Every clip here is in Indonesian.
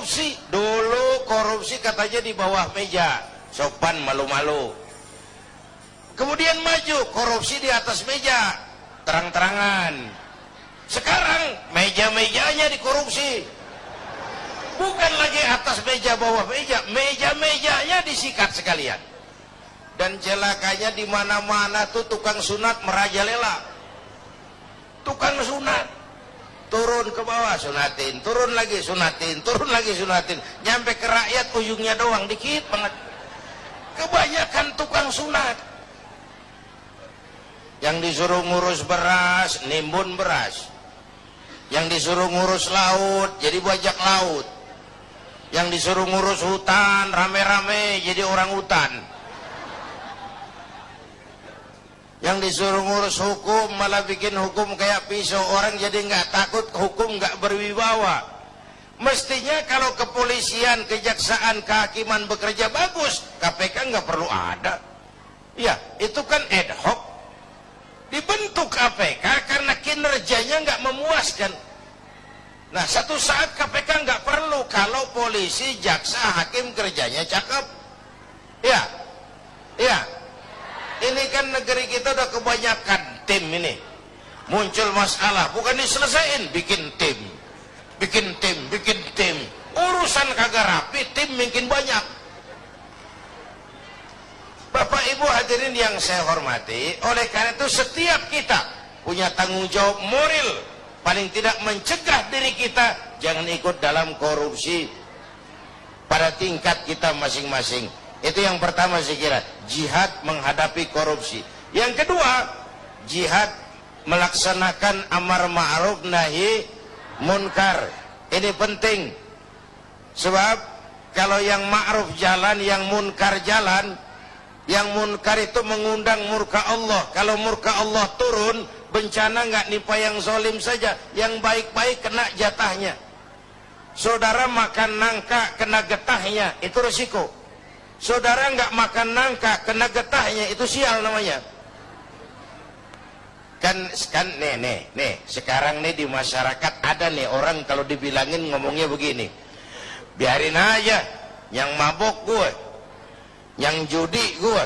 korupsi. Dulu korupsi katanya di bawah meja, sopan malu-malu. Kemudian maju korupsi di atas meja, terang-terangan. Sekarang meja-mejanya dikorupsi. Bukan lagi atas meja, bawah meja, meja-mejanya disikat sekalian. Dan celakanya di mana-mana tuh tukang sunat merajalela. Tukang sunat turun ke bawah sunatin, turun lagi sunatin, turun lagi sunatin, nyampe ke rakyat ujungnya doang dikit banget. Kebanyakan tukang sunat. Yang disuruh ngurus beras, nimbun beras. Yang disuruh ngurus laut, jadi bajak laut. Yang disuruh ngurus hutan, rame-rame jadi orang hutan. Yang disuruh ngurus hukum malah bikin hukum kayak pisau, orang jadi nggak takut, hukum nggak berwibawa. Mestinya kalau kepolisian, kejaksaan, kehakiman bekerja bagus, KPK nggak perlu ada. Ya, itu kan ad hoc. Dibentuk KPK karena kinerjanya nggak memuaskan. Nah, satu saat KPK nggak perlu kalau polisi, jaksa, hakim kerjanya cakep. Ya, ya. Ini kan negeri kita udah kebanyakan tim ini. Muncul masalah, bukan diselesain, bikin tim. Bikin tim, bikin tim. Urusan kagak rapi, tim makin banyak. Bapak Ibu hadirin yang saya hormati, oleh karena itu setiap kita punya tanggung jawab moral, paling tidak mencegah diri kita jangan ikut dalam korupsi pada tingkat kita masing-masing. Itu yang pertama saya kira, jihad menghadapi korupsi. Yang kedua, jihad melaksanakan amar ma'ruf nahi munkar. Ini penting. Sebab kalau yang ma'ruf jalan, yang munkar jalan, yang munkar itu mengundang murka Allah. Kalau murka Allah turun, bencana nggak nimpa yang zalim saja, yang baik-baik kena jatahnya. Saudara makan nangka kena getahnya, itu resiko. Saudara nggak makan nangka kena getahnya, itu sial namanya. Kan nih sekarang nih di masyarakat ada nih orang kalau dibilangin ngomongnya begini, biarin aja, yang mabok gue, yang judi gue,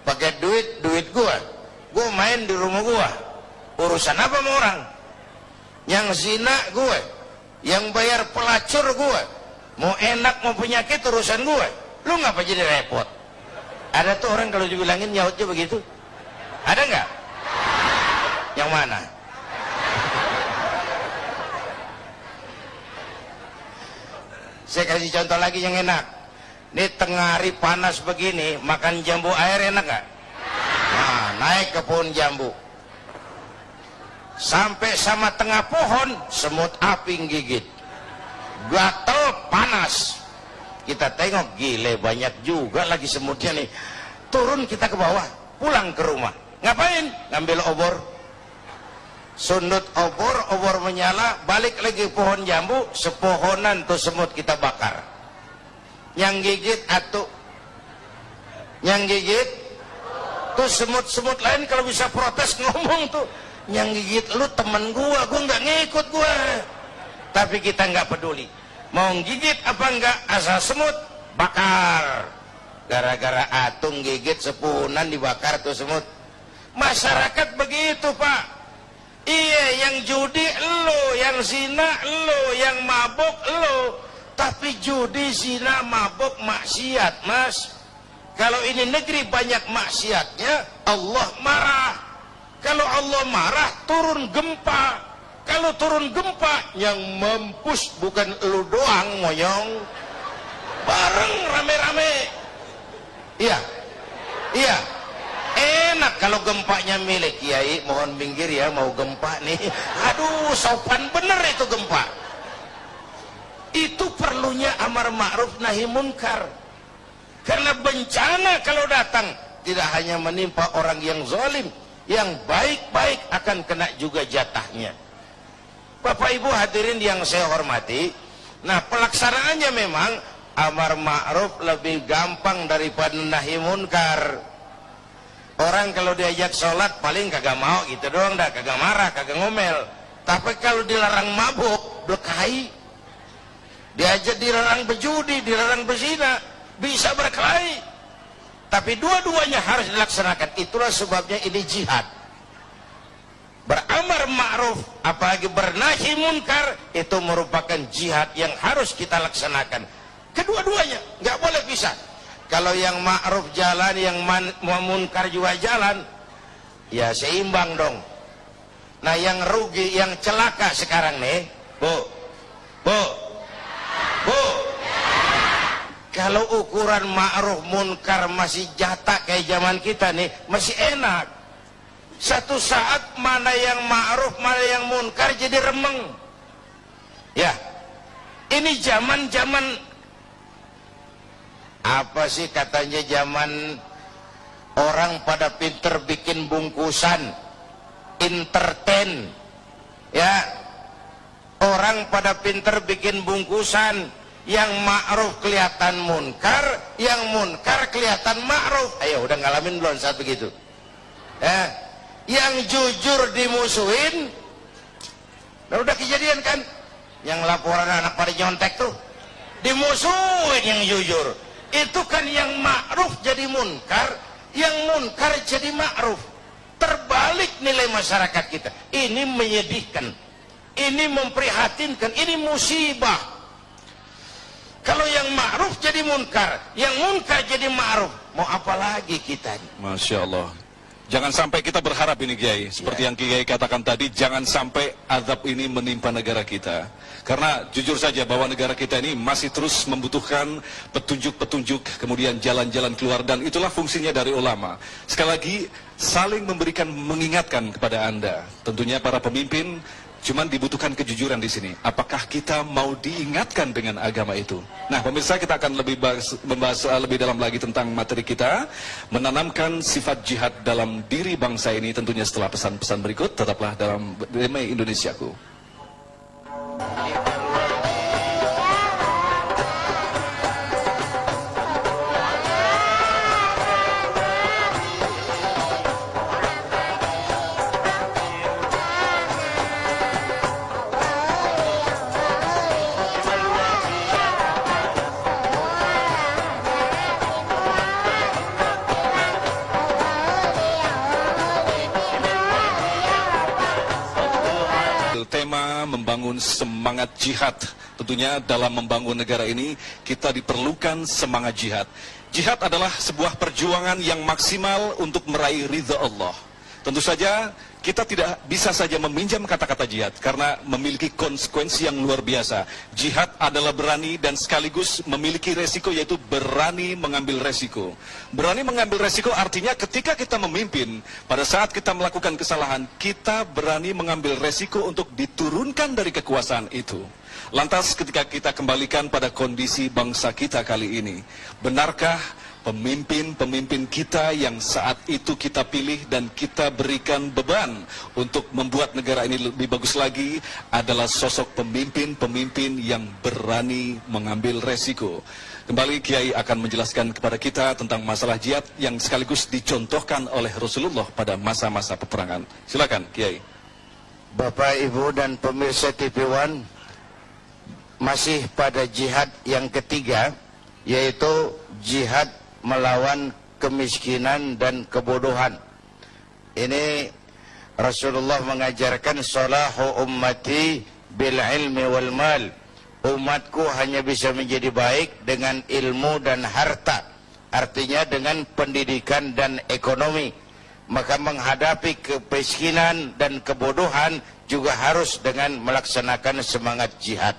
pakai duit gue main di rumah gue, urusan apa sama orang? Yang zina gue, yang bayar pelacur gue, mau enak mau penyakit urusan gue. Lu ngapa jadi repot? Ada tuh orang kalau dibilangin nyautnya begitu, ada nggak? Yang mana? Saya kasih contoh lagi yang enak. Ini tengah hari panas begini, makan jambu air enak nggak? Nah, naik ke pohon jambu, sampai sama tengah pohon, semut api gigit, gatel panas. Kita tengok, gile banyak juga lagi semutnya nih. Turun kita ke bawah, pulang ke rumah. Ngapain? Ngambil obor. Sundut obor menyala, balik lagi pohon jambu, sepohonan tuh semut kita bakar. Yang gigit atuh, yang gigit tuh semut-semut lain kalau bisa protes ngomong tuh, yang gigit lu temen gua nggak ngikut gua. Tapi kita nggak peduli, mau gigit apa enggak, asal semut bakar. Gara-gara atung gigit sepunan dibakar tuh semut. Masyarakat begitu Pak. Iya, yang judi lo, yang zina lo, yang mabuk lo. Tapi judi, zina, mabuk, maksiat mas. Kalau ini negeri banyak maksiatnya, Allah marah. Kalau Allah marah, turun gempa. Kalau turun gempa, yang mampus bukan lu doang moyong, bareng rame-rame. Iya, iya. Enak kalau gempanya milik Kiai, mohon minggir ya, mau gempa nih. Aduh, sopan bener itu gempa. Itu perlunya amar ma'ruf nahi munkar. Karena bencana kalau datang tidak hanya menimpa orang yang zalim, yang baik-baik akan kena juga jatahnya. Bapak Ibu hadirin yang saya hormati, nah pelaksanaannya memang amar ma'ruf lebih gampang daripada nahi munkar. Orang kalau diajak sholat paling kagak mau gitu doang dah, kagak marah, kagak ngomel. Tapi kalau dilarang mabuk, berkahi. diajak dilarang berjudi, dilarang berzina, bisa berkelahi, tapi dua-duanya harus dilaksanakan. Itulah sebabnya ini jihad. Beramar ma'ruf apalagi bernahi munkar itu merupakan jihad yang harus kita laksanakan. Kedua-duanya nggak boleh pisah. Kalau yang ma'ruf jalan, yang munkar juga jalan, ya seimbang dong. Nah yang rugi, yang celaka sekarang nih, Bu, kalau ukuran ma'ruf munkar masih jatah kayak zaman kita nih, masih enak. Satu saat mana yang ma'ruf, mana yang munkar jadi remeng. Ya, ini zaman apa sih katanya, zaman orang pada pinter bikin bungkusan, entertain. Ya, orang pada pinter bikin bungkusan, yang ma'ruf kelihatan munkar, yang munkar kelihatan ma'ruf. Ayo, udah ngalamin belum saat begitu? Yang jujur dimusuhin. Nah, udah kejadian kan? Yang laporan anak pada nyontek tuh, dimusuhin yang jujur. Itu kan yang ma'ruf jadi munkar, yang munkar jadi ma'ruf. Terbalik nilai masyarakat kita. Ini menyedihkan, ini memprihatinkan, ini musibah. Kalau yang ma'ruf jadi munkar, yang munkar jadi ma'ruf, mau apa lagi kita? Masya Allah. Jangan sampai kita berharap ini, Kiai, seperti yang Kiai katakan tadi, jangan sampai azab ini menimpa negara kita. Karena jujur saja bahwa negara kita ini masih terus membutuhkan petunjuk-petunjuk, kemudian jalan-jalan keluar, dan itulah fungsinya dari ulama. Sekali lagi, saling memberikan, mengingatkan kepada Anda. Tentunya para pemimpin, cuman dibutuhkan kejujuran di sini. Apakah kita mau diingatkan dengan agama itu? Nah, pemirsa, kita akan membahas lebih dalam lagi tentang materi kita, menanamkan sifat jihad dalam diri bangsa ini. Tentunya setelah pesan-pesan berikut, tetaplah dalam Damai Indonesiaku. Tema membangun semangat jihad. Tentunya dalam membangun negara ini kita diperlukan semangat jihad. Jihad adalah sebuah perjuangan yang maksimal untuk meraih ridha Allah. Tentu saja kita tidak bisa saja meminjam kata-kata jihad karena memiliki konsekuensi yang luar biasa. Jihad adalah berani dan sekaligus memiliki resiko, yaitu berani mengambil resiko. Berani mengambil resiko artinya ketika kita memimpin, pada saat kita melakukan kesalahan, kita berani mengambil resiko untuk diturunkan dari kekuasaan itu. Lantas ketika kita kembalikan pada kondisi bangsa kita kali ini, benarkah pemimpin-pemimpin kita yang saat itu kita pilih dan kita berikan beban untuk membuat negara ini lebih bagus lagi adalah sosok pemimpin-pemimpin yang berani mengambil resiko? Kembali Kiai akan menjelaskan kepada kita tentang masalah jihad yang sekaligus dicontohkan oleh Rasulullah pada masa-masa peperangan. Silakan Kiai. Bapak, Ibu, dan pemirsa TV One, masih pada jihad yang ketiga, yaitu jihad melawan kemiskinan dan kebodohan. Ini Rasulullah mengajarkan salahu ummati bil ilmi wal mal. Umatku hanya bisa menjadi baik dengan ilmu dan harta. Artinya dengan pendidikan dan ekonomi. Maka menghadapi kemiskinan dan kebodohan juga harus dengan melaksanakan semangat jihad.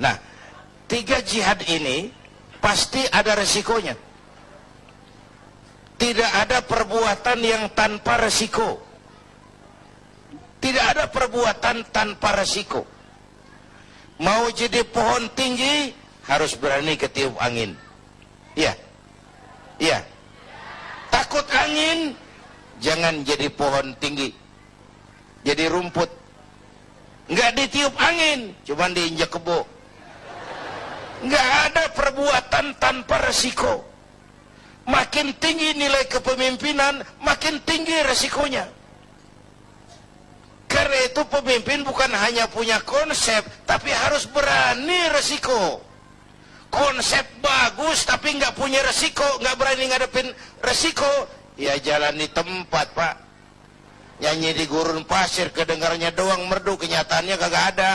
Nah, tiga jihad ini pasti ada resikonya. Tidak ada perbuatan yang tanpa resiko. Tidak ada perbuatan tanpa resiko. Mau jadi pohon tinggi harus berani ketiup angin. Iya. Iya. Takut angin, jangan jadi pohon tinggi. Jadi rumput. Nggak ditiup angin, cuman diinjak kebo. Nggak ada perbuatan tanpa resiko. Makin tinggi nilai kepemimpinan, makin tinggi resikonya. Karena itu pemimpin bukan hanya punya konsep, tapi harus berani resiko. Konsep bagus tapi nggak punya resiko, nggak berani ngadepin resiko, ya jalan di tempat, Pak. Nyanyi di gurun pasir, kedengarannya doang merdu, kenyataannya kagak ada.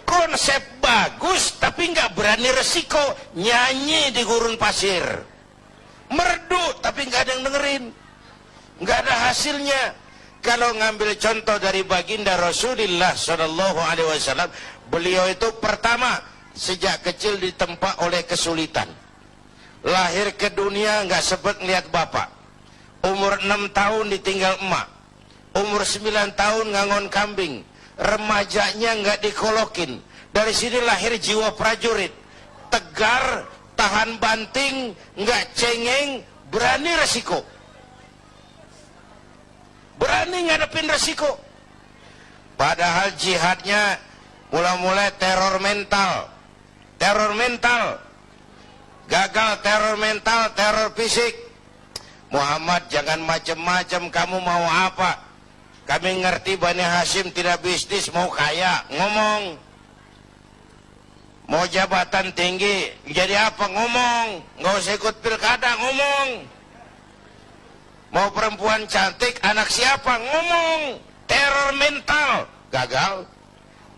Konsep bagus tapi nggak berani resiko, nyanyi di gurun pasir, merdu tapi nggak ada yang dengerin, nggak ada hasilnya. Kalau ngambil contoh dari baginda Rasulullah Shallallahu Alaihi Wasallam, beliau itu pertama sejak kecil ditempa oleh kesulitan. Lahir ke dunia nggak sempat ngeliat bapak. Umur 6 tahun ditinggal emak. Umur 9 tahun ngangon kambing. Remajanya nggak dikolokin. Dari sini lahir jiwa prajurit. Tegar, tahan banting, nggak cengeng, berani resiko. Berani ngadepin resiko. Padahal jihadnya mula-mula teror mental. Teror mental. Gagal teror mental, teror fisik. Muhammad, jangan macam-macam, kamu mau apa? Kami ngerti Bani Hashim tidak bisnis, mau kaya, ngomong. Mau jabatan tinggi, jadi apa? Ngomong. Nggak usah ikut pilkada, ngomong. Mau perempuan cantik, anak siapa? Ngomong. Teror mental, gagal.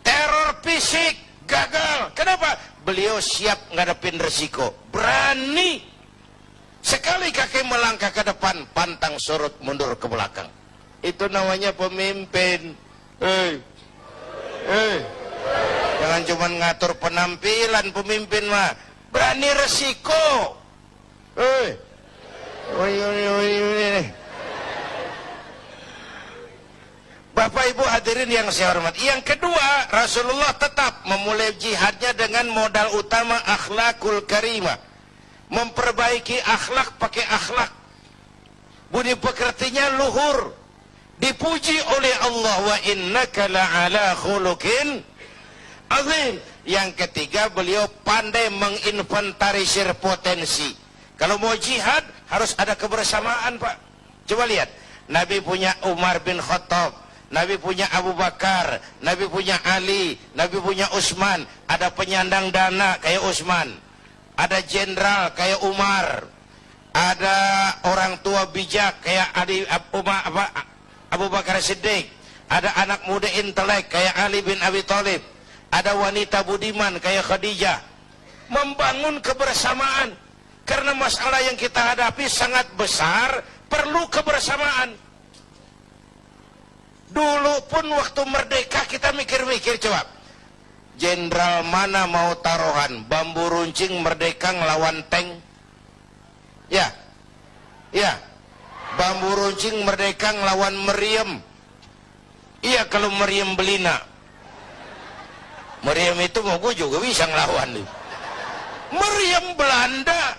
Teror fisik, gagal. Kenapa? Beliau siap ngadepin resiko. Berani. Sekali kaki melangkah ke depan, pantang surut mundur ke belakang. Itu namanya pemimpin. Jangan cuma ngatur penampilan pemimpin mah. Berani resiko. Bapak Ibu hadirin yang saya hormati. Yang kedua, Rasulullah tetap memulai jihadnya dengan modal utama akhlakul karimah. Memperbaiki akhlak pakai akhlak. Budi pekertinya luhur. Dipuji oleh Allah, wa innaka la'ala khuluqin azim. Yang ketiga, beliau pandai menginventarisir potensi. Kalau mau jihad harus ada kebersamaan, Pak. Coba lihat, Nabi punya Umar bin Khattab, Nabi punya Abu Bakar, Nabi punya Ali, Nabi punya Utsman. Ada penyandang dana kayak Utsman, ada jenderal kayak Umar, ada orang tua bijak kayak Abu Bakar Siddiq, ada anak muda intelek kayak Ali bin Abi Thalib, ada wanita budiman kayak Khadijah. Membangun kebersamaan, karena masalah yang kita hadapi sangat besar, perlu kebersamaan. Dulu pun waktu merdeka kita mikir-mikir, coba, jenderal mana mau taruhan, bambu runcing merdeka ngelawan tank? Ya, bambu runcing merdeka ngelawan meriam. Iya, kalau meriam belina. Meriam itu mau gue juga bisa ngelawan nih. Meriam Belanda,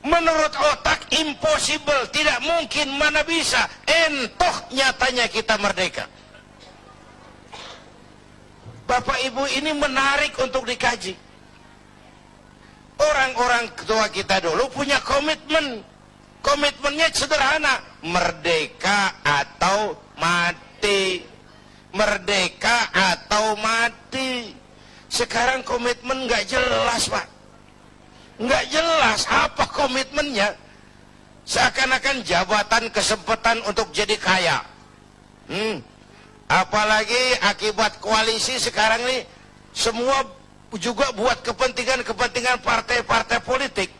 menurut otak impossible, tidak mungkin, mana bisa. Entoh nyatanya kita merdeka. Bapak Ibu, ini menarik untuk dikaji. Orang-orang tua kita dulu punya komitmen. Komitmennya sederhana, merdeka atau mati. Merdeka atau mati. Sekarang komitmen nggak jelas, Pak. Nggak jelas apa komitmennya. Seakan-akan jabatan, kesempatan untuk jadi kaya. Apalagi akibat koalisi sekarang ini, semua juga buat kepentingan partai-partai politik.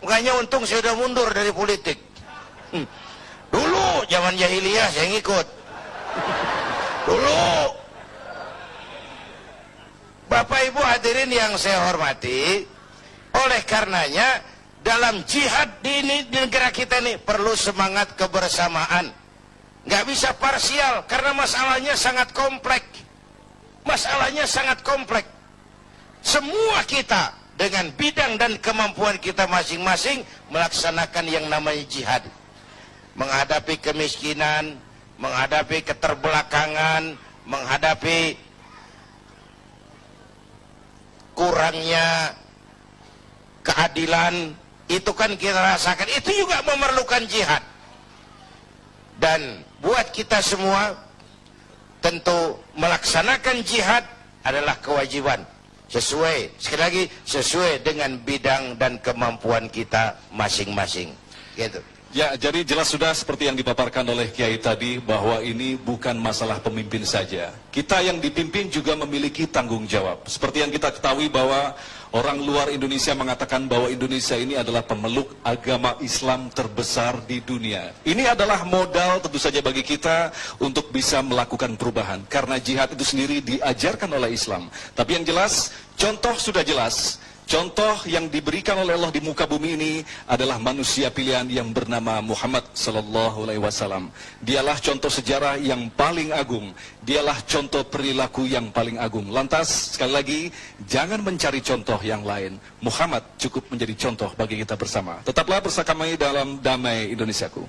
Makanya untung saya udah mundur dari politik. Dulu zaman jahiliyah saya ngikut. Dulu. Bapak Ibu hadirin yang saya hormati, oleh karenanya dalam jihad di negara kita ini perlu semangat kebersamaan. Nggak bisa parsial karena masalahnya sangat kompleks. Masalahnya sangat kompleks. Semua kita dengan bidang dan kemampuan kita masing-masing melaksanakan yang namanya jihad. Menghadapi kemiskinan, menghadapi keterbelakangan, menghadapi kurangnya keadilan, itu kan kita rasakan, itu juga memerlukan jihad. Dan buat kita semua, tentu melaksanakan jihad adalah kewajiban. Sesuai, sekali lagi, sesuai dengan bidang dan kemampuan kita masing-masing. Gitu. Ya, jadi jelas sudah seperti yang dipaparkan oleh Kiai tadi, bahwa ini bukan masalah pemimpin saja. Kita yang dipimpin juga memiliki tanggung jawab. Seperti yang kita ketahui bahwa orang luar Indonesia mengatakan bahwa Indonesia ini adalah pemeluk agama Islam terbesar di dunia. Ini adalah modal tentu saja bagi kita untuk bisa melakukan perubahan. Karena jihad itu sendiri diajarkan oleh Islam. Tapi yang jelas, contoh sudah jelas. Contoh yang diberikan oleh Allah di muka bumi ini adalah manusia pilihan yang bernama Muhammad sallallahu alaihi wasallam. Dialah contoh sejarah yang paling agung. Dialah contoh perilaku yang paling agung. Lantas sekali lagi, jangan mencari contoh yang lain. Muhammad cukup menjadi contoh bagi kita bersama. Tetaplah bersama kami dalam Damai Indonesiaku.